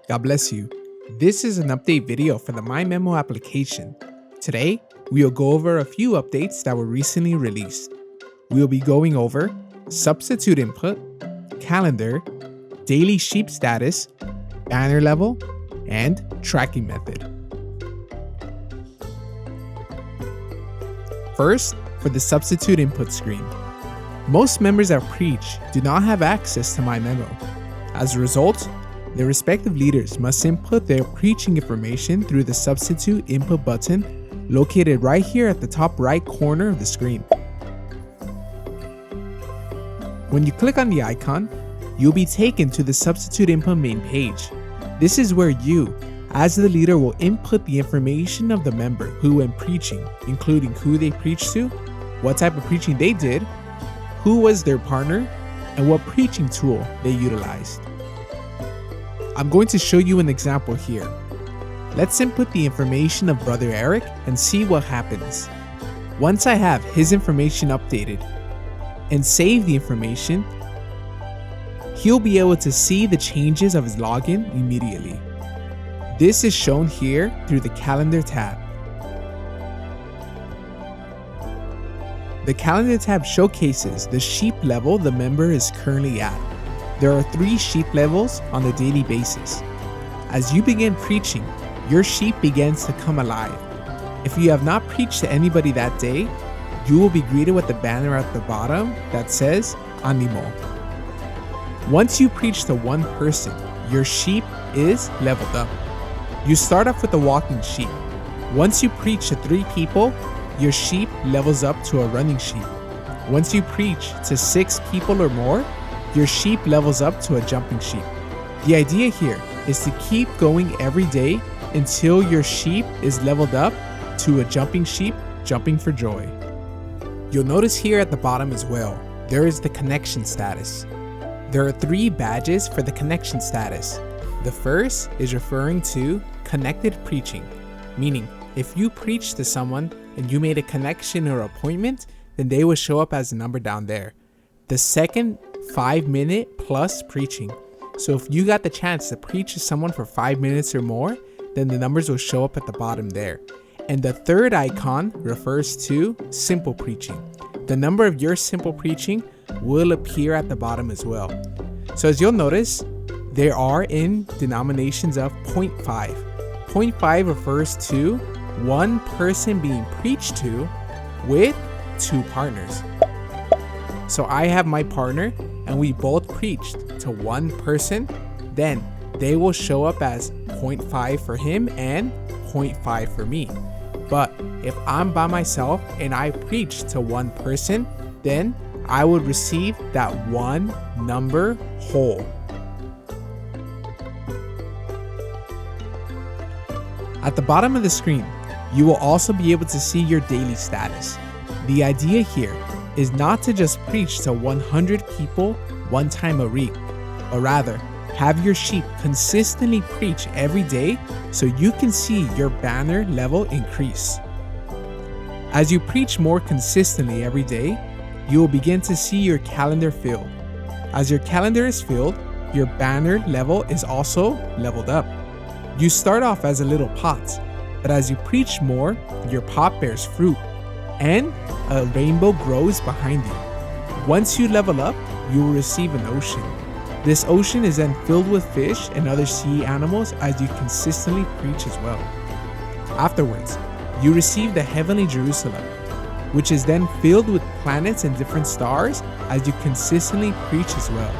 God bless you. This is an update video for the Memo application. Today, we will go over a few updates that were recently released. We will be going over substitute input, calendar, daily sheep status, banner level, and tracking method. First, for the substitute input screen. Most members at Preach do not have access to My Memo. As a result, their respective leaders must input their preaching information through the substitute input button located right here at the top right corner of the screen. When you click on the icon, you'll be taken to the substitute input main page. This is where you, as the leader, will input the information of the member who went preaching, including who they preached to, what type of preaching they did, who was their partner, and what preaching tool they utilized. I'm going to show you an example here. Let's input the information of Brother Eric and see what happens. Once I have his information updated and save the information, he'll be able to see the changes of his login immediately. This is shown here through the calendar tab. The calendar tab showcases the sheep level the member is currently at. There are 3 sheep levels on a daily basis. As you begin preaching, your sheep begins to come alive. If you have not preached to anybody that day, you will be greeted with the banner at the bottom that says Animo. Once you preach to one person, your sheep is leveled up. You start off with a walking sheep. Once you preach to 3 people, your sheep levels up to a running sheep. Once you preach to 6 people or more, your sheep levels up to a jumping sheep. The idea here is to keep going every day until your sheep is leveled up to a jumping sheep, jumping for joy. You'll notice here at the bottom as well, there is the connection status. There are 3 badges for the connection status. The first is referring to connected preaching, meaning if you preach to someone and you made a connection or appointment, then they will show up as a number down there. The second, 5-minute plus preaching. So if you got the chance to preach to someone for 5 minutes or more, then the numbers will show up at the bottom there. And the third icon refers to simple preaching. The number of your simple preaching will appear at the bottom as well. So as you'll notice, there are in denominations of 0.5. 0.5 refers to one person being preached to with 2 partners. So I have my partner and we both preached to one person, then they will show up as 0.5 for him and 0.5 for me. But if I'm by myself and I preach to one person, then I would receive that one number whole. At the bottom of the screen, you will also be able to see your daily status. The idea here is not to just preach to 100 people one time a week, but rather have your sheep consistently preach every day so you can see your banner level increase. As you preach more consistently every day, you will begin to see your calendar fill. As your calendar is filled, your banner level is also leveled up. You start off as a little pot, but as you preach more, your pot bears fruit, and a rainbow grows behind you. Once you level up, you will receive an ocean. This ocean is then filled with fish and other sea animals as you consistently preach as well. Afterwards, you receive the heavenly Jerusalem, which is then filled with planets and different stars as you consistently preach as well.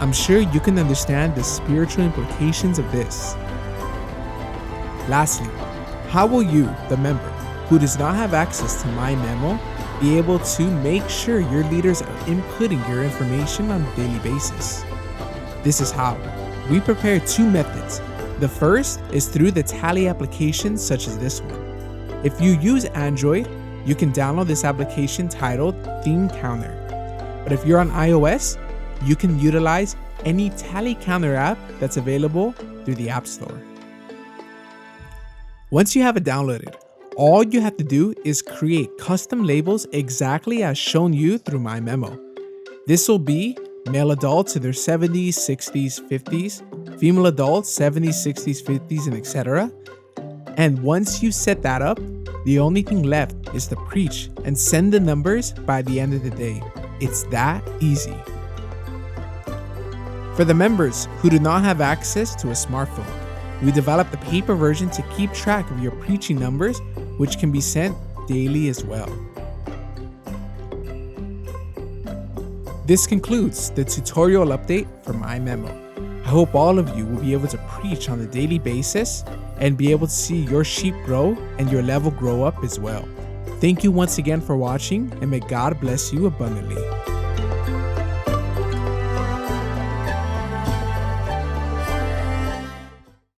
I'm sure you can understand the spiritual implications of this. Lastly, how will you, the member, who does not have access to My Memo, be able to make sure your leaders are inputting your information on a daily basis? This is how. We prepare 2 methods. The first is through the Tally application such as this one. If you use Android, you can download this application titled Theme Counter. But if you're on iOS, you can utilize any Tally Counter app that's available through the App Store. Once you have it downloaded, all you have to do is create custom labels exactly as shown you through My Memo. This will be male adult to their 70s, 60s, 50s, female adults, 70s, 60s, 50s, and etc. And once you set that up, the only thing left is to preach and send the numbers by the end of the day. It's that easy. For the members who do not have access to a smartphone, we developed a paper version to keep track of your preaching numbers, which can be sent daily as well. This concludes the tutorial update for my Memo. I hope all of you will be able to preach on a daily basis and be able to see your sheep grow and your level grow up as well. Thank you once again for watching, and may God bless you abundantly.